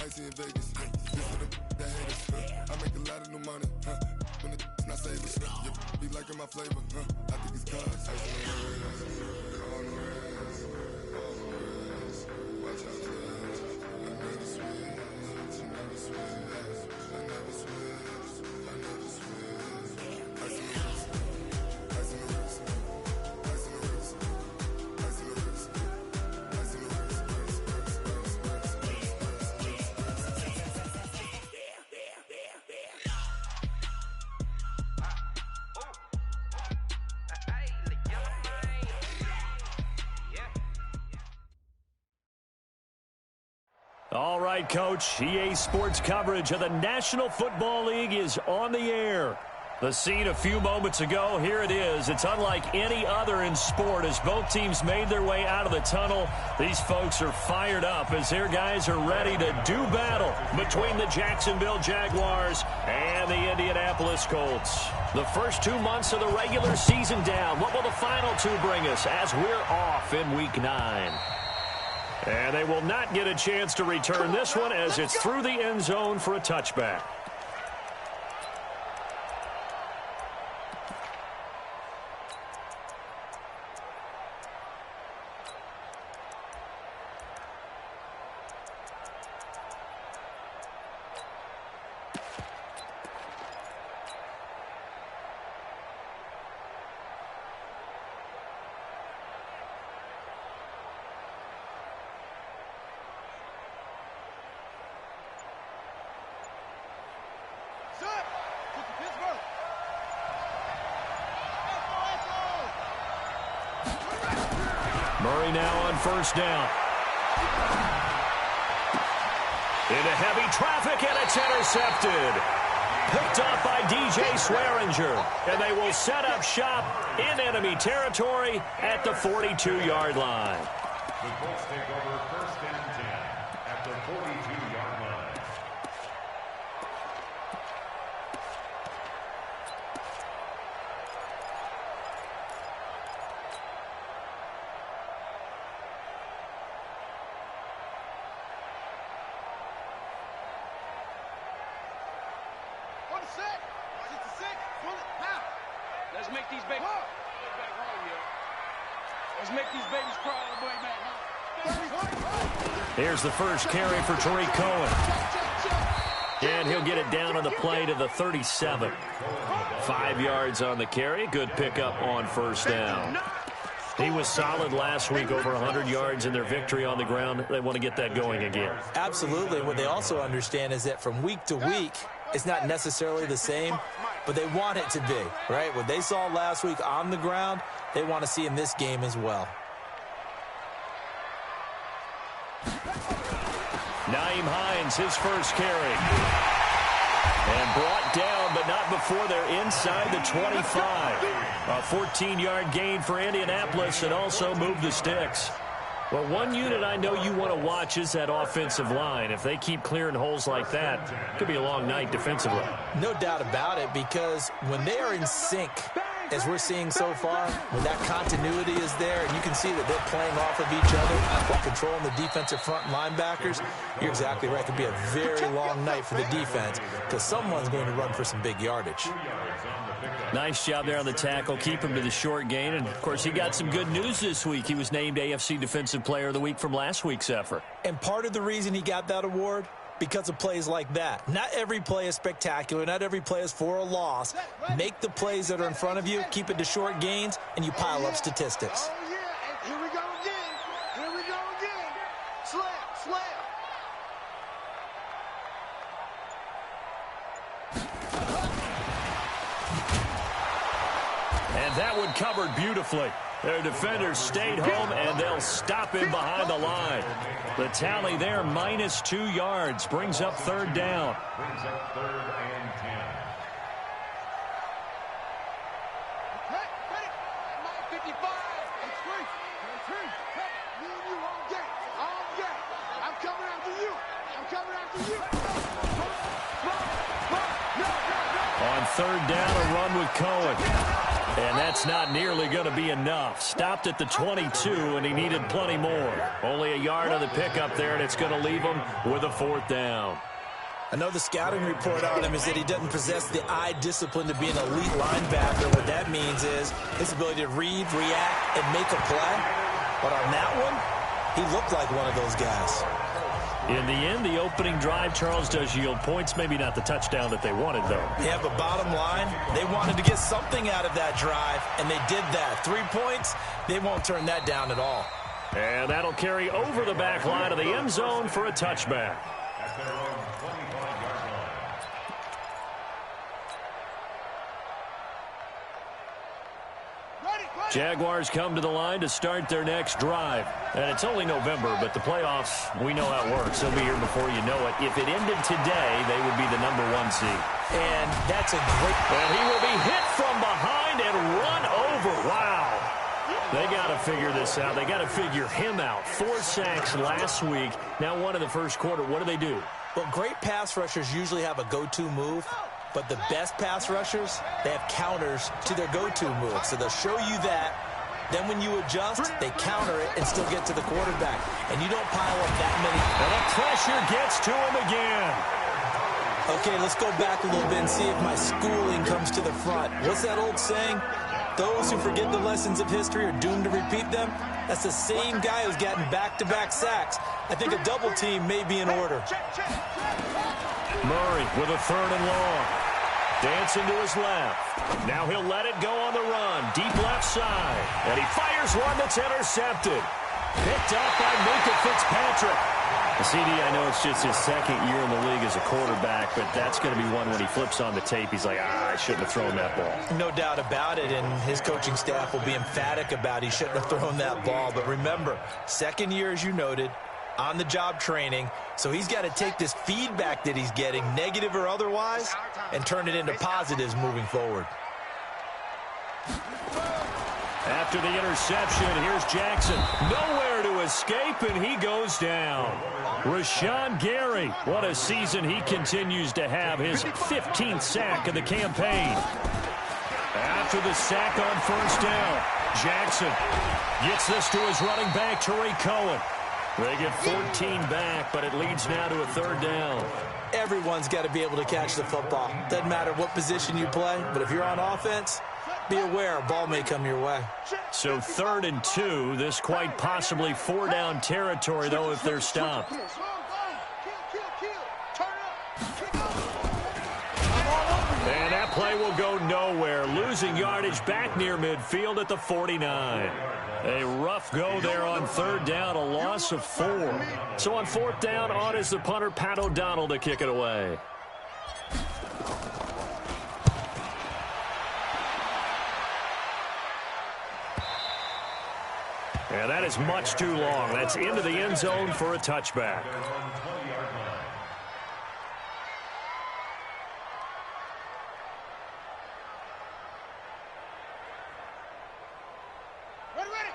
icy in Vegas. This for the haters. I make a lot of new money. When it's not savers. Be liking my flavor. I think it's cause. Ice in the red, on the res, on the res. Watch out for that. I never switch. I never switch. I never switch. I never switch. Ice in the wrist. Ice in the wrist. Ice in the wrist. Ice in the wrist. Ice in the wrist. All right, Coach. EA Sports coverage of the National Football League is on the air. The scene a few moments ago, here it is. It's unlike any other in sport as both teams made their way out of the tunnel. These folks are fired up as their guys are ready to do battle between the Jacksonville Jaguars and the Indianapolis Colts. The first 2 months of the regular season down. What will the final two bring us as we're off in Week 9? And they will not get a chance to return this one as it's through the end zone for a touchback. Murray now on first down. Into heavy traffic, and it's intercepted. Picked off by DJ Swearinger. And they will set up shop in enemy territory at the 42-yard line. The Colts take over first and 10 at the 42-yard line. Let's make these babies. Let's make these babies cry all the way back. Here's the first carry for Tariq Cohen. And he'll get it down on the play to the 37. 5 yards on the carry. Good pickup on first down. He was solid last week, over 100 yards in their victory on the ground. They want to get that going again. Absolutely. What they also understand is that from week to week, it's not necessarily the same, but they want it to be, right? What they saw last week on the ground, they want to see in this game as well. Nyheim Hines, his first carry. And brought down, but not before they're inside the 25. A 14-yard gain for Indianapolis and also moved the sticks. Well, one unit I know you want to watch is that offensive line. If they keep clearing holes like that, it could be a long night defensively. No doubt about it, because when they are in sync, as we're seeing so far, when that continuity is there, and you can see that they're playing off of each other while controlling the defensive front linebackers, you're exactly right. It could be a very long night for the defense because someone's going to run for some big yardage. Nice job there on the tackle. Keep him to the short gain. And, of course, he got some good news this week. He was named AFC Defensive Player of the Week from last week's effort. And part of the reason he got that award, because of plays like that. Not every play is spectacular. Not every play is for a loss. Make the plays that are in front of you, keep it to short gains, and you pile up statistics. Oh, yeah. Here we go again. Here we go again. Slam. And that one covered beautifully. Their defenders stayed home, and they'll stop him behind the line. The tally there, -2 yards, brings up third down. Brings up 3rd and 10. Hey, ready? 55. It's free. Hey, me and you all game. All game. I'm coming after you. On third down, a run with Cohen. And that's not nearly going to be enough. Stopped at the 22, and he needed plenty more. Only a yard on the pickup there, and it's going to leave him with a 4th down. I know the scouting report on him is that he doesn't possess the eye discipline to be an elite linebacker. What that means is his ability to read, react, and make a play. But on that one, he looked like one of those guys. In the end, the opening drive, Charles, does yield points. Maybe not the touchdown that they wanted, though. Yeah, but bottom line, they wanted to get something out of that drive, and they did that. 3 points, they won't turn that down at all. And that'll carry over the back line of the end zone for a touchback. At their own 25-yard line. Jaguars come to the line to start their next drive. And it's only November, but the playoffs, we know how it works. They'll be here before you know it. If it ended today, they would be the #1 seed. And that's a great... And he will be hit from behind and run over. Wow. They got to figure this out. They got to figure him out. 4 sacks last week. Now 1 in the first quarter. What do? Well, great pass rushers usually have a go-to move. But the best pass rushers, they have counters to their go-to move. So they'll show you that. Then when you adjust, they counter it and still get to the quarterback. And you don't pile up that many. And the pressure gets to him again. Okay, let's go back a little bit and see if my schooling comes to the front. What's that old saying? Those who forget the lessons of history are doomed to repeat them. That's the same guy who's gotten back-to-back sacks. I think a double team may be in order. Murray with a 3rd and long. Dancing to his left. Now he'll let it go on the run. Deep left side. And he fires one that's intercepted. Picked up by Minka Fitzpatrick. CD, I know it's just his 2nd year in the league as a quarterback, but that's going to be one when he flips on the tape. He's like, I shouldn't have thrown that ball. No doubt about it, and his coaching staff will be emphatic about he shouldn't have thrown that ball. But remember, 2nd year, as you noted, on-the-job training, so he's got to take this feedback that he's getting, negative or otherwise, and turn it into positives moving forward. After the interception, here's Jackson. Nowhere to escape, and he goes down. Rashawn Gary, what a season he continues to have, his 15th sack of the campaign. After the sack on 1st down, Jackson gets this to his running back, Tariq Cohen. They get 14 back, but it leads now to a 3rd down. Everyone's got to be able to catch the football. Doesn't matter what position you play, but if you're on offense, be aware a ball may come your way. So 3rd and 2, this quite possibly 4-down territory, though, if they're stopped. And that play will go nowhere. Losing yardage back near midfield at the 49. A rough go there on 3rd down, a loss of 4. So on 4th down, on is the punter, Pat O'Donnell, to kick it away. And that is much too long. That's into the end zone for a touchback.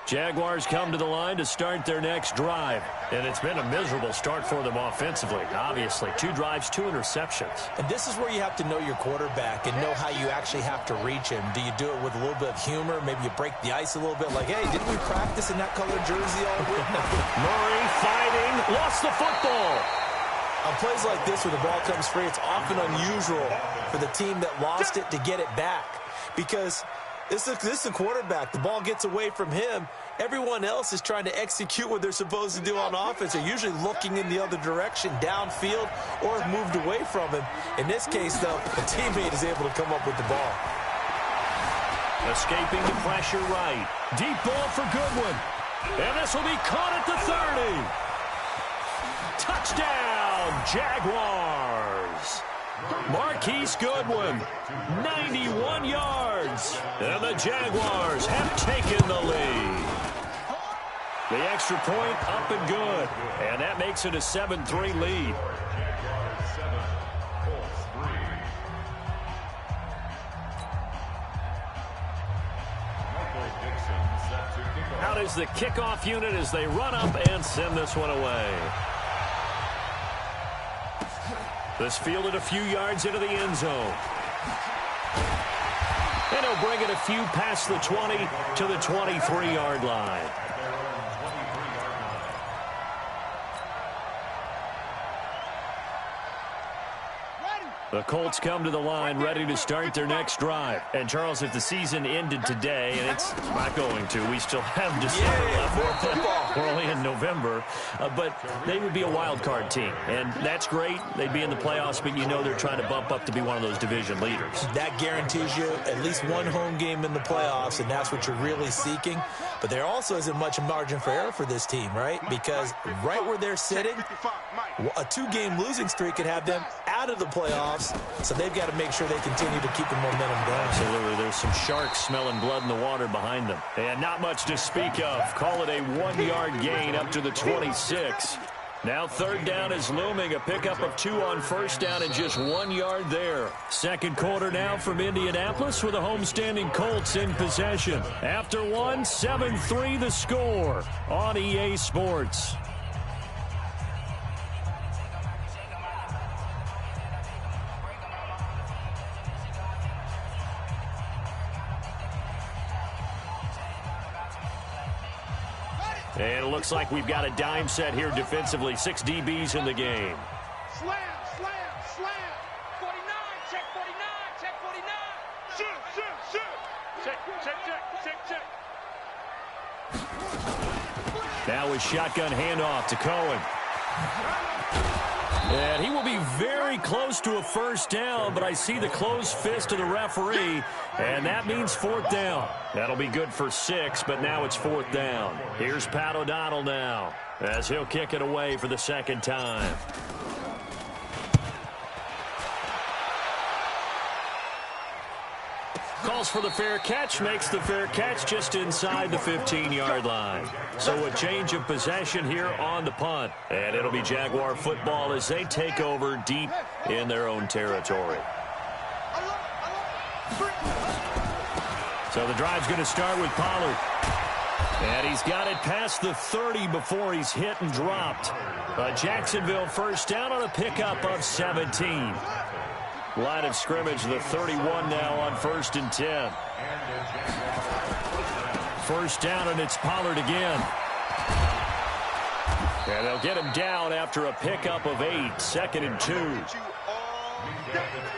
Jaguars come to the line to start their next drive. And it's been a miserable start for them offensively, obviously. 2 drives, 2 interceptions. And this is where you have to know your quarterback and know how you actually have to reach him. Do you do it with a little bit of humor? Maybe you break the ice a little bit like, hey, didn't we practice in that colored jersey all week? Murray fighting, lost the football. On plays like this where the ball comes free, it's often unusual for the team that lost it to get it back. Because this is a quarterback. The ball gets away from him. Everyone else is trying to execute what they're supposed to do on offense. They're usually looking in the other direction, downfield, or have moved away from him. In this case, though, a teammate is able to come up with the ball. Escaping the pressure right. Deep ball for Goodwin. And this will be caught at the 30. Touchdown, Jaguars. Marquise Goodwin, 91 yards. And the Jaguars have taken the lead. The extra point up and good. And that makes it a 7-3 lead. Out is the kickoff unit as they run up and send this one away. This fielded a few yards into the end zone. And he'll bring it a few past the 20 to the 23-yard line. The Colts come to the line ready to start their next drive. And, Charles, if the season ended today, and it's not going to, we still have December left. We're only in November. But they would be a wild card team. And that's great. They'd be in the playoffs, but you know they're trying to bump up to be one of those division leaders. That guarantees you at least one home game in the playoffs, and that's what you're really seeking. But there also isn't much margin for error for this team, right? Because right where they're sitting, a two-game losing streak could have them out of the playoffs. So they've got to make sure they continue to keep the momentum going. Absolutely. There's some sharks smelling blood in the water behind them. And not much to speak of. Call it a 1-yard gain up to the 26. Now third down is looming. A pickup of 2 on first down and just 1 yard there. Second quarter now from Indianapolis with the homestanding Colts in possession. After one, 7-3 the score on EA Sports. And it looks like we've got a dime set here defensively. 6 DBs in the game. Slam, slam, slam. 49, check 49, check 49. Shoot, shoot, shoot. Check, check, check, check, check. Now a shotgun handoff to Cohen. And he will be very close to a first down, but I see the closed fist of the referee, and that means fourth down. That'll be good for 6, but now it's fourth down. Here's Pat O'Donnell now, as he'll kick it away for the second time. Calls for the fair catch, makes the fair catch just inside the 15-yard line. So a change of possession here on the punt. And it'll be Jaguar football as they take over deep in their own territory. So the drive's going to start with Pollard. And he's got it past the 30 before he's hit and dropped. A Jacksonville first down on a pickup of 17. Line of scrimmage, the 31 now on 1st and 10. First down, and it's Pollard again. And they'll get him down after a pickup of 8, 2nd and 2.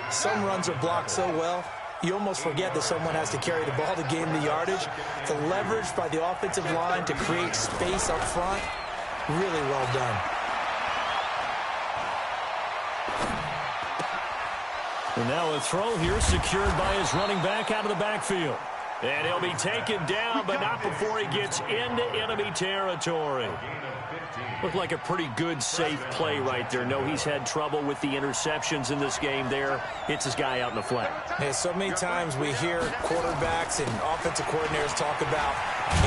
Some runs are blocked so well, you almost forget that someone has to carry the ball to gain the yardage. The leverage by the offensive line to create space up front, really well done. And now a throw here secured by his running back out of the backfield. And he'll be taken down, but not before he gets into enemy territory. Looked like a pretty good, safe play right there. No, he's had trouble with the interceptions in this game there. Hits his guy out in the flat. Yeah, so many times we hear quarterbacks and offensive coordinators talk about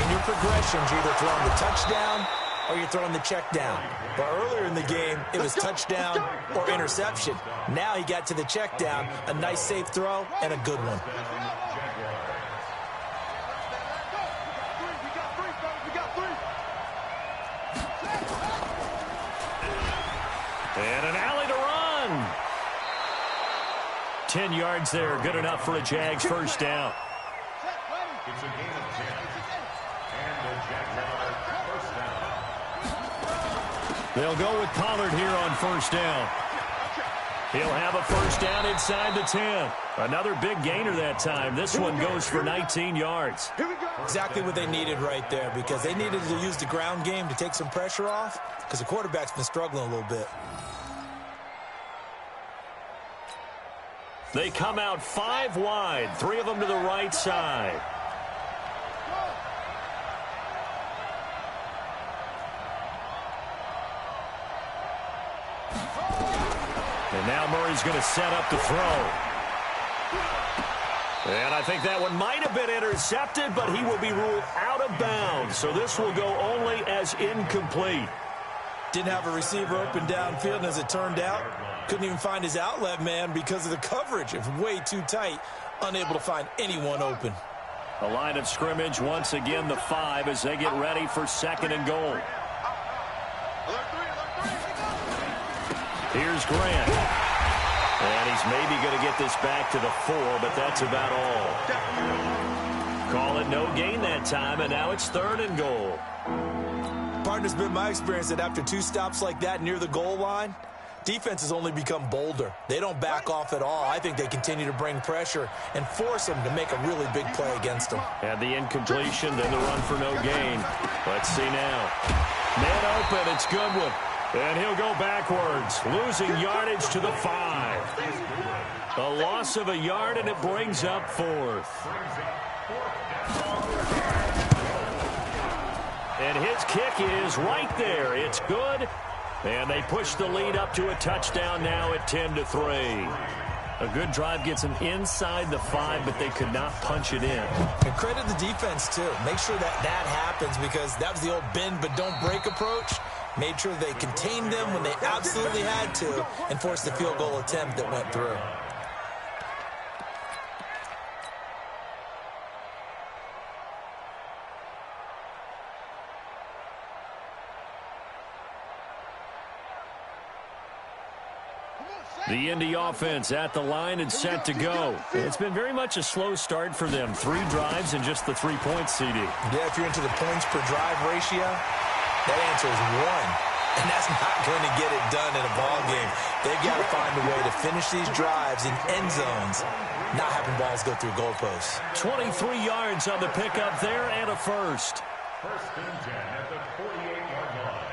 in your progressions, you're either throwing the touchdown or you're throwing the check down. But earlier in the game, it was touchdown or interception. Now he got to the check down, a nice safe throw, and a good one. And an alley to run. 10 yards there, good enough for a Jags first down. It's a gain of 10. And the Jaguars first down. They'll go with Pollard here on first down. He'll have a first down inside the 10. Another big gainer that time. This one goes for 19 yards. Exactly what they needed right there, because they needed to use the ground game to take some pressure off, because the quarterback's been struggling a little bit. They come out 5 wide, 3 of them to the right side. And now Murray's going to set up the throw. And I think that one might have been intercepted, but he will be ruled out of bounds. So this will go only as incomplete. Didn't have a receiver open downfield, and as it turned out, couldn't even find his outlet man because of the coverage. It was way too tight, unable to find anyone open. The line of scrimmage, once again, the 5 as they get ready for 2nd and goal. Here's Grant. And he's maybe going to get this back to the 4, but that's about all. Call it no gain that time, and now it's 3rd and goal. Partner's been my experience that after 2 stops like that near the goal line, defense has only become bolder. They don't back off at all. I think they continue to bring pressure and force them to make a really big play against them. And the incompletion, then the run for no gain. Let's see now. Man open, it's Goodwin. And he'll go backwards, losing yardage to the 5. A loss of a yard, and it brings up 4th. And his kick is right there. It's good. And they push the lead up to a touchdown now at 10-3. A good drive gets them inside the 5, but they could not punch it in. And credit the defense, too. Make sure that happens, because that was the old bend but don't break approach. Made sure they contained them when they absolutely had to and forced the field goal attempt that went through. The Indy offense at the line and set to go. It's been very much a slow start for them. 3 drives and just the 3 points, CD. Yeah, if you're into the points per drive ratio, that answer is 1. And that's not going to get it done in a ball game. They've got to find a way to finish these drives in end zones, not having balls go through goalposts. 23 yards on the pickup there and a first. 1st and 10 at the 48-yard line.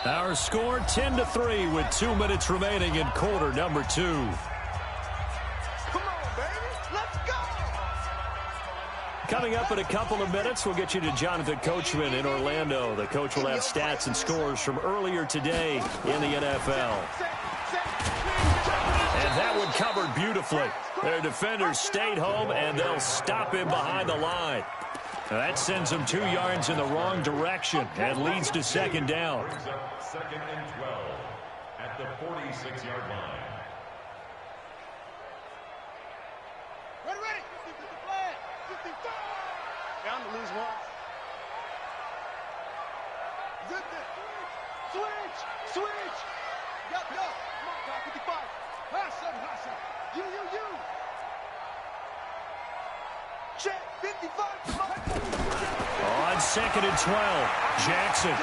Our score 10-3 with 2 minutes remaining in quarter number 2. Come on, baby. Let's go. Coming up in a couple of minutes, we'll get you to Jonathan Coachman in Orlando. The coach will have stats and scores from earlier today in the NFL. And that one covered beautifully. Their defenders stayed home, and they'll stop him behind the line. That sends him 2 yards in the wrong direction and leads to 2nd down. 2nd and 12 at the 46-yard line. Ready. 50 flag. 55. Down to lose 1. Zip it. Switch. Yup. Come on, guy. 55. High 7. You. Check. 55. On 2nd and 12, Jackson.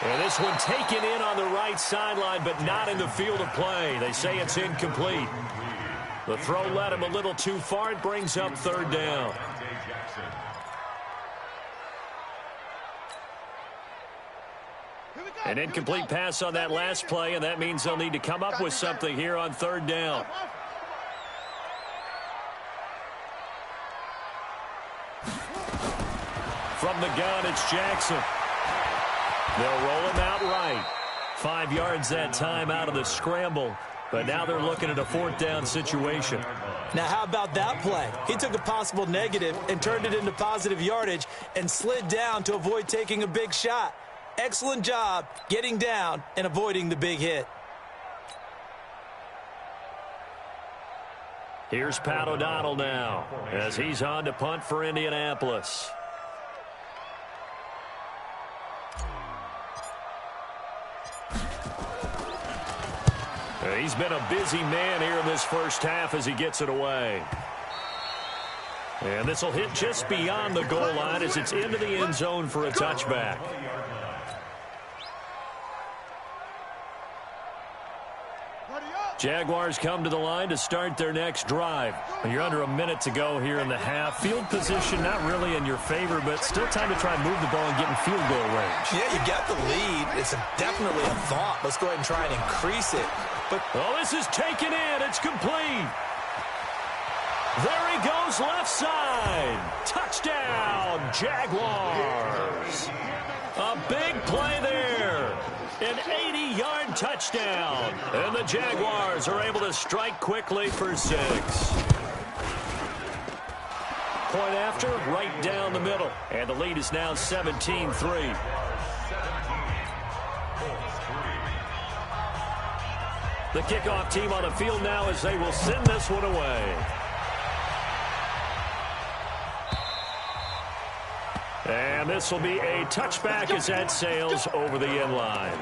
And this one taken in on the right sideline, but not in the field of play. They say it's incomplete. The throw led him a little too far. It brings up 3rd down. An incomplete pass on that last play, and that means they'll need to come up with something here on 3rd down. From the gun, it's Jackson. They'll roll him out right. 5 yards that time out of the scramble. But now they're looking at a 4th down situation. Now, how about that play? He took a possible negative and turned it into positive yardage and slid down to avoid taking a big shot. Excellent job getting down and avoiding the big hit. Here's Pat O'Donnell now as he's on to punt for Indianapolis. He's been a busy man here in this first half as he gets it away. And this will hit just beyond the goal line as it's into the end zone for a touchback. Jaguars come to the line to start their next drive. You're under a minute to go here in the half. Field position not really in your favor, but still time to try and move the ball and get in field goal range. Yeah, you got the lead. It's definitely a thought. Let's go ahead and try and increase it. But this is taken in. It's complete. There he goes, left side. Touchdown, Jaguars. A big play there. An 80-yard touchdown. And the Jaguars are able to strike quickly for 6. Point after, right down the middle. And the lead is now 17-3. The kickoff team on the field now as they will send this one away. And this will be a touchback as that sails over the end line.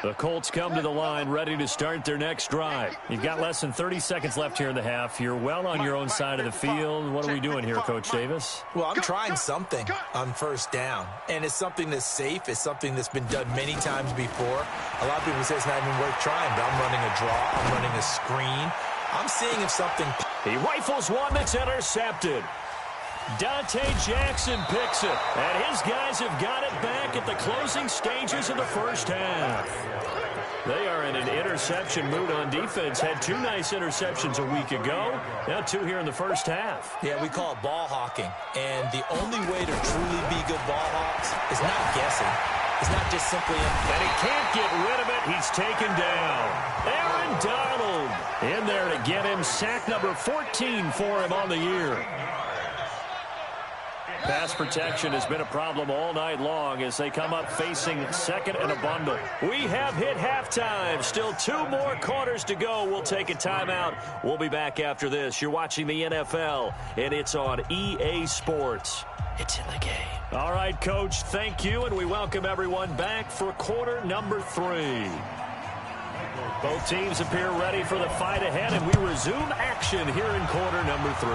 The Colts come to the line ready to start their next drive. You've got less than 30 seconds left here in the half. You're well on your own side of the field. What are we doing here, Coach Davis? Well, I'm trying something on first down, and it's something that's safe. It's something that's been done many times before. A lot of people say it's not even worth trying, but I'm running a draw. I'm running a screen. I'm seeing if something... He rifles one that's intercepted. Dante Jackson picks it, and his guys have got it back at the closing stages of the first half. They are in an interception mood on defense. Had 2 nice interceptions a week ago. Now 2 here in the first half. Yeah, we call it ball hawking. And the only way to truly be good ball hawks is not guessing. It's not just simply... And he can't get rid of it. He's taken down. Aaron Donald in there to get him. Sack number 14 for him on the year. Pass protection has been a problem all night long as they come up facing second and a bundle. We have hit halftime. Still 2 more quarters to go. We'll take a timeout. We'll be back after this. You're watching the NFL, and it's on EA Sports. It's in the game. All right, Coach, thank you, and we welcome everyone back for quarter number 3. Both teams appear ready for the fight ahead, and we resume action here in quarter number 3.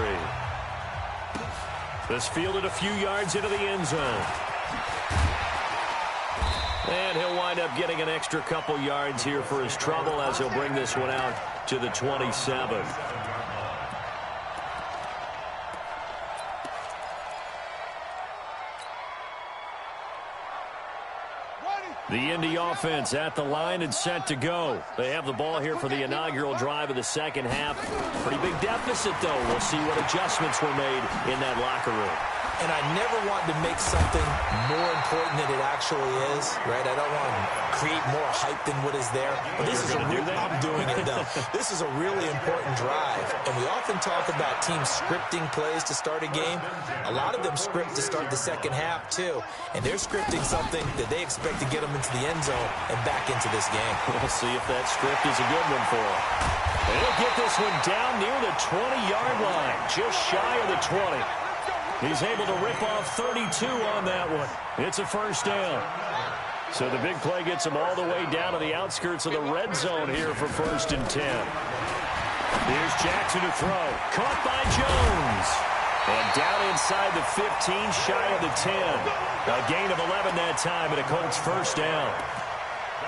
This fielded a few yards into the end zone. And he'll wind up getting an extra couple yards here for his trouble as he'll bring this one out to the 27. The Indy offense at the line and set to go. They have the ball here for the inaugural drive of the second half. Pretty big deficit, though. We'll see what adjustments were made in that locker room. And I never want to make something more important than it actually is, right? I don't want to create more hype than what is there. But this is I'm doing it, though. This is a really important drive. And we often talk about teams scripting plays to start a game. A lot of them script to start the second half, too. And they're scripting something that they expect to get them into the end zone and back into this game. We'll see if that script is a good one for them. They'll get this one down near the 20-yard line, just shy of the 20. He's able to rip off 32 on that one. It's a first down. So the big play gets him all the way down to the outskirts of the red zone here for 1st and 10. Here's Jackson to throw. Caught by Jones. And down inside the 15, shy of the 10. A gain of 11 that time, and a Colts first down.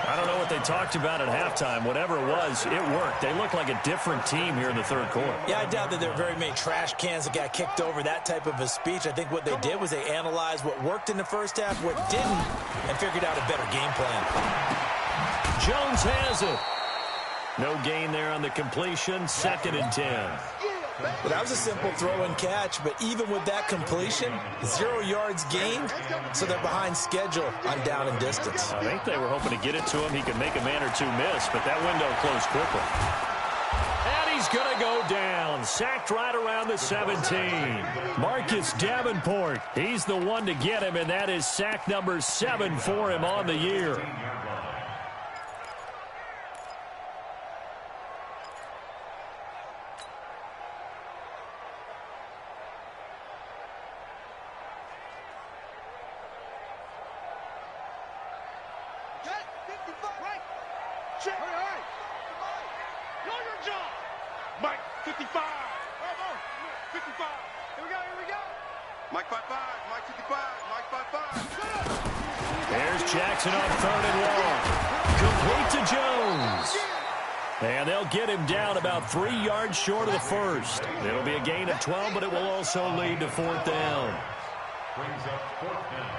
I don't know what they talked about at halftime. Whatever it was, it worked. They look like a different team here in the third quarter. Yeah, I doubt that there are very many trash cans that got kicked over, that type of a speech. I think what they did was they analyzed what worked in the first half, what didn't, and figured out a better game plan. Jones has it. No gain there on the completion. 2nd and 10. Well, that was a simple throw and catch, but even with that completion, 0 yards gained, so they're behind schedule on down and distance. I think they were hoping to get it to him. He could make a man or 2 miss, but that window closed quickly. And he's going to go down. Sacked right around the 17. Marcus Davenport, he's the one to get him, and that is sack number 7 for him on the year. Mike, 55. 55. Here we go. Mike 55. Mike 55. Mike 55. There's Jackson on 3rd and long. Complete to Jones. And they'll get him down about 3 yards short of the first. It'll be a gain of 12, but it will also lead to 4th down. Brings up 4th down.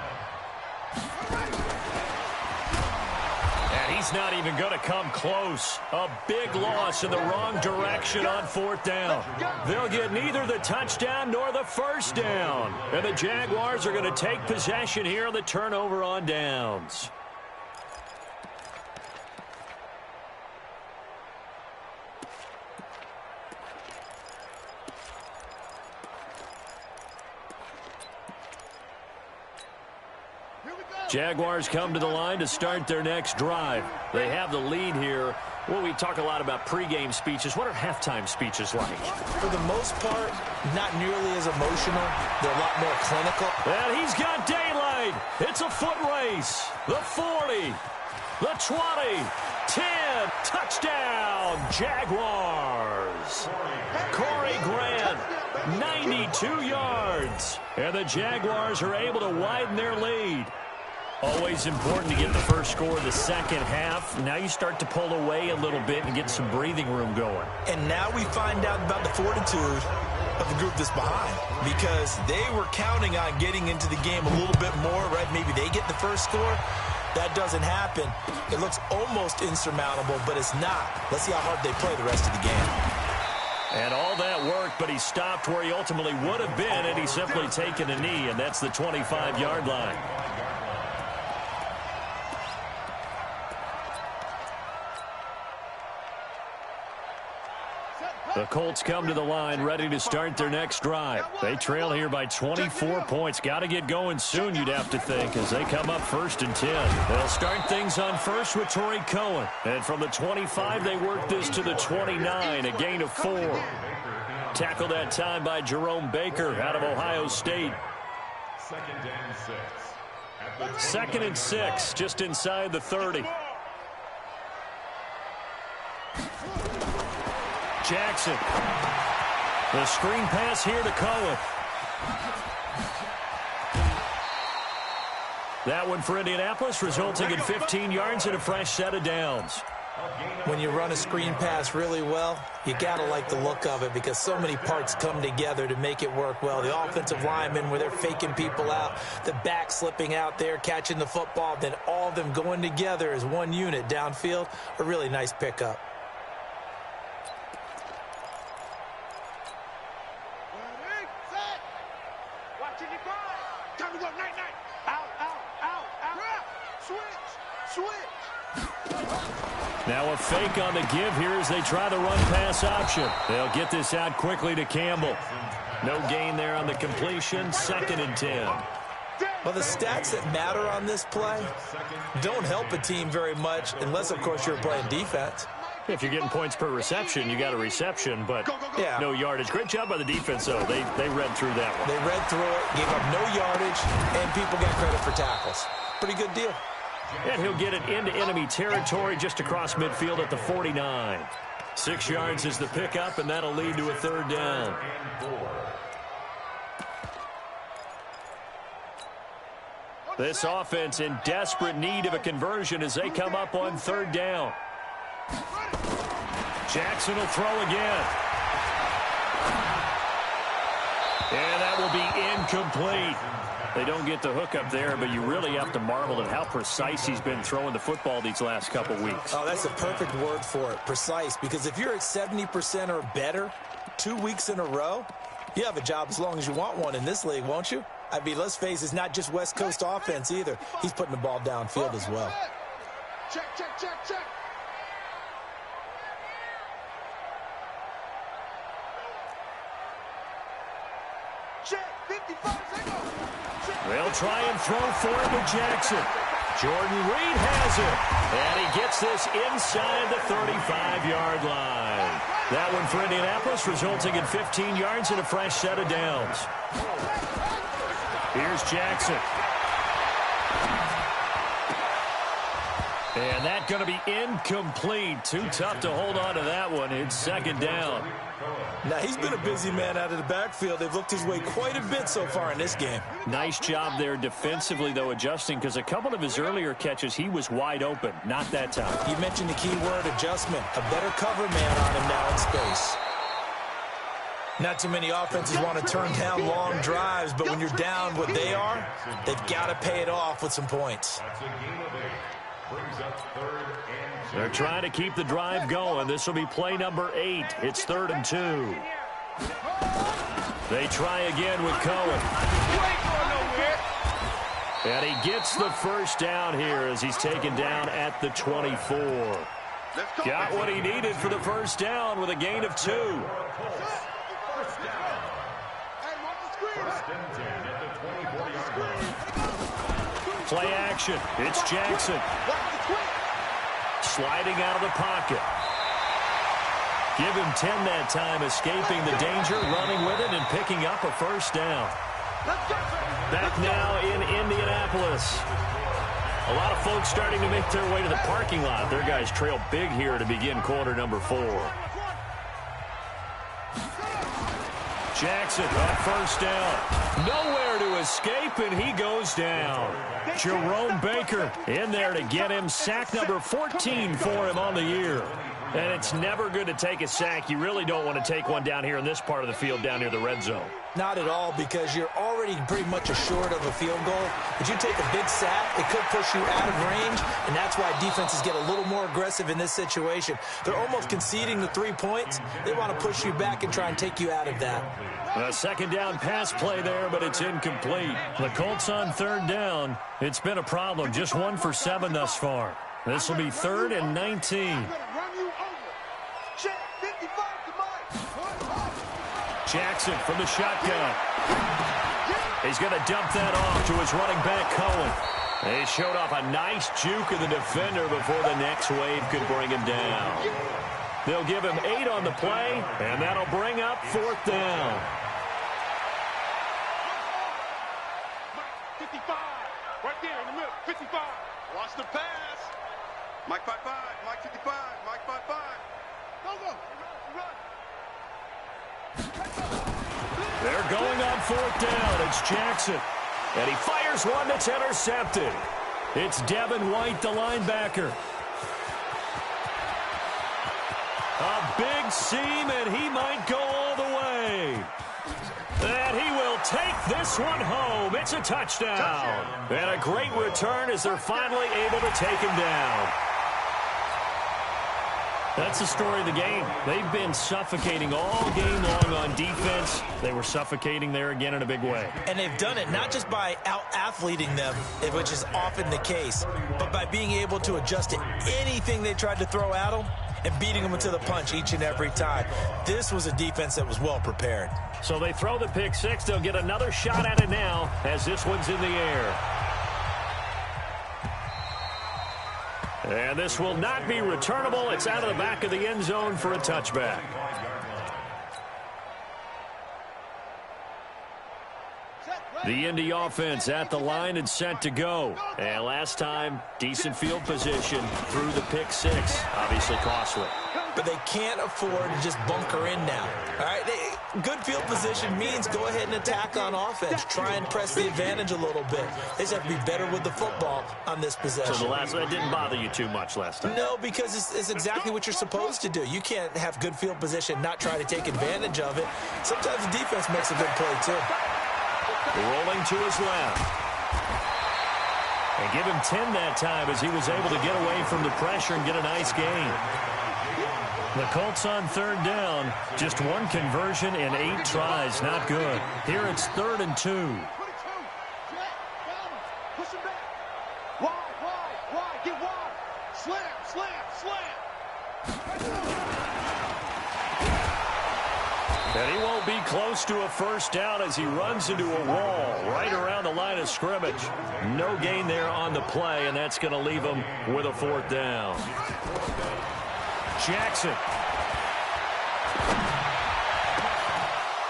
He's not even going to come close. A big loss in the wrong direction on 4th down. They'll get neither the touchdown nor the first down. And the Jaguars are going to take possession here on the turnover on downs. Jaguars come to the line to start their next drive. They have the lead here Well, we talk a lot about pregame speeches. What are halftime speeches like? For the most part, not nearly as emotional. They're a lot more clinical. And he's got daylight. It's a foot race. The 40, the 20, 10, touchdown, Jaguars. Corey Grant, 92 yards. And the Jaguars are able to widen their lead. Always important to get the first score of the second half. Now you start to pull away a little bit and get some breathing room going. And now we find out about the fortitude of the group that's behind, because they were counting on getting into the game a little bit more, right? Maybe they get the first score. That doesn't happen. It looks almost insurmountable, but it's not. Let's see how hard they play the rest of the game. And all that worked, but he stopped where he ultimately would have been, and he's simply taken a knee, and that's the 25-yard line. The Colts come to the line, ready to start their next drive. They trail here by 24 points. Got to get going soon, you'd have to think, as they come up 1st and 10. They'll start things on first with Torrey Cohen. And from the 25, they work this to the 29, a gain of 4. Tackled that time by Jerome Baker out of Ohio State. 2nd and 6, just inside the 30. Jackson. The screen pass here to Cohen. That one for Indianapolis, resulting in 15 yards and a fresh set of downs. When you run a screen pass really well, you got to like the look of it, because so many parts come together to make it work well. The offensive linemen, where they're faking people out, the back slipping out there, catching the football, then all of them going together as one unit downfield. A really nice pickup. Now a fake on the give here as they try the run-pass option. They'll get this out quickly to Campbell. No gain there on the completion. 2nd and 10. Well, the stats that matter on this play don't help a team very much unless, of course, you're playing defense. If you're getting points per reception, you got a reception, but no yardage. Great job by the defense, though. They read through that one. They read through it, gave up no yardage, and people get credit for tackles. Pretty good deal. And he'll get it into enemy territory just across midfield at the 49. 6 yards is the pickup, and that'll lead to a 3rd down. This offense in desperate need of a conversion as they come up on 3rd down. Jackson will throw again. And that will be incomplete. They don't get the hook up there, but you really have to marvel at how precise he's been throwing the football these last couple weeks. Oh, that's a perfect word for it, precise, because if you're at 70% or better 2 weeks in a row, you have a job as long as you want one in this league, won't you? I mean, let's face it, it's not just West Coast offense either. He's putting the ball downfield as well. Check, check, check, check. Check, 55 seconds. They'll try and throw for it to Jackson. Jordan Reed has it. And he gets this inside the 35-yard line. That one for Indianapolis, resulting in 15 yards and a fresh set of downs. Here's Jackson. And that's going to be incomplete. Too tough to hold on to that one. It's 2nd down. Now, he's been a busy man out of the backfield. They've looked his way quite a bit so far in this game. Nice job there defensively, though, adjusting, because a couple of his earlier catches, he was wide open. Not that time. You mentioned the key word, adjustment. A better cover man on him now in space. Not too many offenses want to turn down long drives, but when you're down what they are, they've got to pay it off with some points. They're trying to keep the drive going. This will be play number 8. It's 3rd and 2. They try again with Cohen. And he gets the first down here as he's taken down at the 24. Got what he needed for the first down with a gain of 2. Play action. It's Jackson. sliding out of the pocket. Give him 10 that time, escaping the danger, running with it, and picking up a first down. Back now in Indianapolis. A lot of folks starting to make their way to the parking lot. Their guys trail big here to begin quarter number 4. Jackson on first down. Nowhere to escape, and he goes down. Jerome Baker in there to get him. Sack number 14 for him on the year. And it's never good to take a sack. You really don't want to take one down here in this part of the field, down near the red zone. Not at all, because you're already pretty much assured of a field goal. But you take a big sack, it could push you out of range, and that's why defenses get a little more aggressive in this situation. They're almost conceding the 3 points. They want to push you back and try and take you out of that. A second down pass play there, but it's incomplete. The Colts on third down. It's been a problem. Just 1 for 7 thus far. This will be 3rd and 19. Jackson from the shotgun. He's going to dump that off to his running back, Cohen. He showed off a nice juke of the defender before the next wave could bring him down. They'll give him 8 on the play, and that'll bring up 4th down. 55, right there in the middle, 55. Watch the pass. Mike 5-5, Mike 55, Mike 5-5. Go, run. They're going on 4th down. It's Jackson. And he fires one that's intercepted. It's Devin White, the linebacker. A big seam, and he might go all the way. And he will take this one home. It's a touchdown. And a great return as they're finally able to take him down. That's the story of the game. They've been suffocating all game long on defense. They were suffocating there again in a big way. And they've done it not just by out-athleting them, which is often the case, but by being able to adjust to anything they tried to throw at them and beating them into the punch each and every time. This was a defense that was well prepared. So they throw the pick six. They'll get another shot at it now as this one's in the air. And this will not be returnable. It's out of the back of the end zone for a touchback. The Indy offense at the line and set to go. And last time, decent field position through the pick six. Obviously costly. But they can't afford to just bunker in now. All right, good field position means go ahead and attack on offense. Try and press the advantage a little bit. They just have to be better with the football on this possession. So that didn't bother you too much last time? No, because it's exactly what you're supposed to do. You can't have good field position, not try to take advantage of it. Sometimes the defense makes a good play, too. Rolling to his left. And give him 10 that time as he was able to get away from the pressure and get a nice gain. The Colts on third down. Just one conversion in 8 tries. Not good. Here it's 3rd and 2. Push him back. Wide. Get wide. Slam. And he won't be close to a first down as he runs into a wall right around the line of scrimmage. No gain there on the play, and that's going to leave him with a 4th down. Jackson.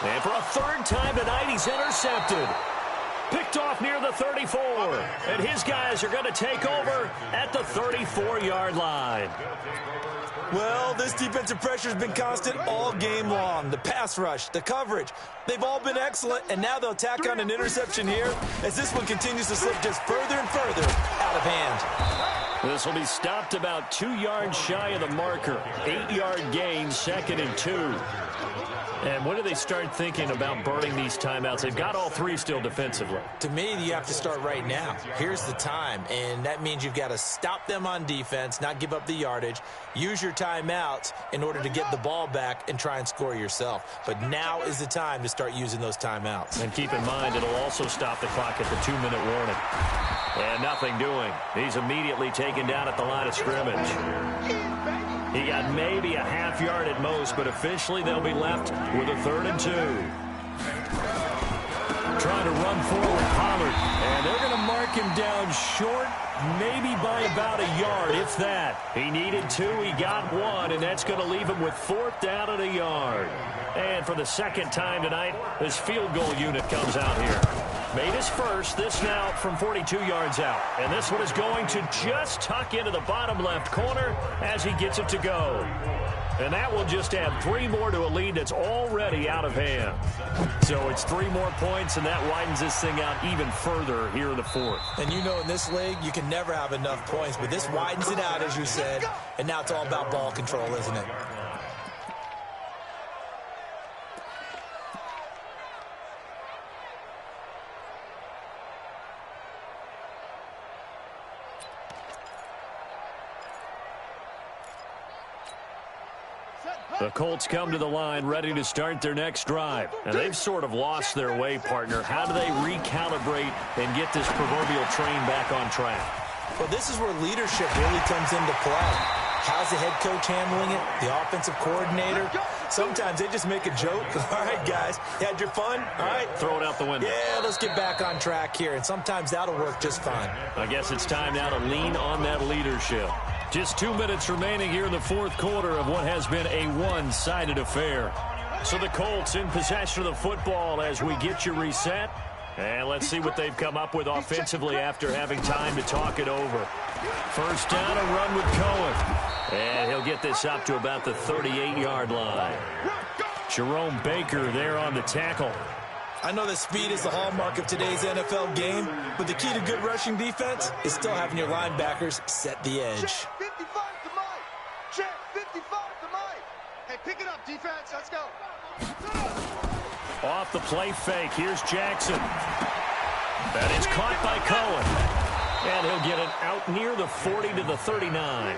And for a 3rd time tonight, he's intercepted. Picked off near the 34. And his guys are going to take over at the 34-yard line. Well, this defensive pressure has been constant all game long. The pass rush, the coverage, they've all been excellent, and now they'll tack on an interception here as this one continues to slip just further and further out of hand. This will be stopped about 2 yards shy of the marker. 8-yard gain, 2nd and 2. And when do they start thinking about burning these timeouts? They've got all 3 still defensively. To me, you have to start right now. Here's the time, and that means you've got to stop them on defense, not give up the yardage, use your timeouts in order to get the ball back and try and score yourself. But now is the time to start using those timeouts. And keep in mind, it'll also stop the clock at the 2-minute warning. And nothing doing. He's immediately taken down at the line of scrimmage. He got maybe a half yard at most, but officially they'll be left with a 3rd and 2. Trying to run forward, Pollard. And they're going to mark him down short, maybe by about a yard, if that. He needed 2, he got 1, and that's going to leave him with 4th down and a yard. And for the second time tonight, this field goal unit comes out here. Made his first, this now from 42 yards out. And this one is going to just tuck into the bottom left corner as he gets it to go. And that will just add 3 more to a lead that's already out of hand. So it's 3 more points, and that widens this thing out even further here in the 4th. And you know in this league, you can never have enough points, but this widens it out, as you said. And now it's all about ball control, isn't it? The Colts come to the line ready to start their next drive. And they've sort of lost their way, partner. How do they recalibrate and get this proverbial train back on track? Well, this is where leadership really comes into play. How's the head coach handling it? The offensive coordinator? Sometimes they just make a joke. All right, guys, you had your fun? All right. Throw it out the window. Yeah, let's get back on track here. And sometimes that'll work just fine. I guess it's time now to lean on that leadership. Just 2 minutes remaining here in the 4th quarter of what has been a one-sided affair. So the Colts in possession of the football as we get you reset. And let's see what they've come up with offensively after having time to talk it over. First down, a run with Cohen. And he'll get this up to about the 38-yard line. Jerome Baker there on the tackle. I know that speed is the hallmark of today's NFL game, but the key to good rushing defense is still having your linebackers set the edge. Check 55 to Mike. Check 55 to Mike. Hey, pick it up, defense. Let's go. Off the play fake. Here's Jackson. That is caught by Cohen. And he'll get it out near the 40 to the 39.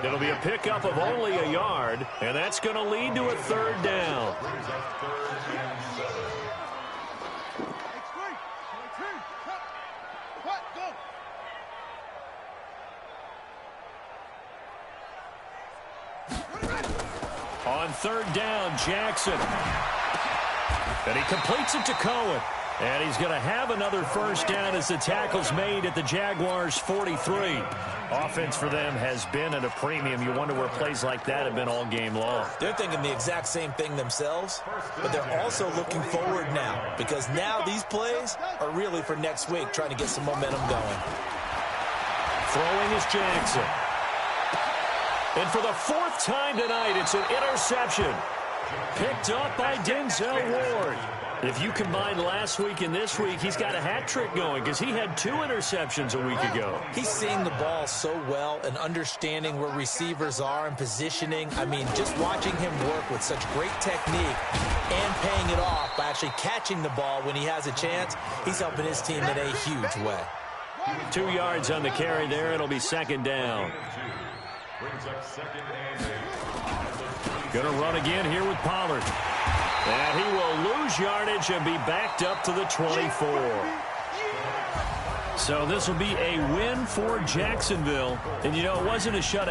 It'll be a pickup of only a yard, and that's going to lead to a 3rd down. On 3rd down, Jackson. And he completes it to Cohen. And he's going to have another first down as the tackle's made at the Jaguars' 43. Offense for them has been at a premium. You wonder where plays like that have been all game long. They're thinking the exact same thing themselves, but they're also looking forward now because now these plays are really for next week, trying to get some momentum going. Throwing is Jackson. And for the 4th time tonight, it's an interception. Picked up by Denzel Ward. If you combine last week and this week, he's got a hat trick going because he had 2 interceptions a week ago. He's seeing the ball so well and understanding where receivers are and positioning. I mean, just watching him work with such great technique and paying it off by actually catching the ball when he has a chance, he's helping his team in a huge way. 2 yards on the carry there. It'll be 2nd down. Going to run again here with Pollard. And he will lose yardage and be backed up to the 24. So this will be a win for Jacksonville. And, you know, it wasn't a shutout.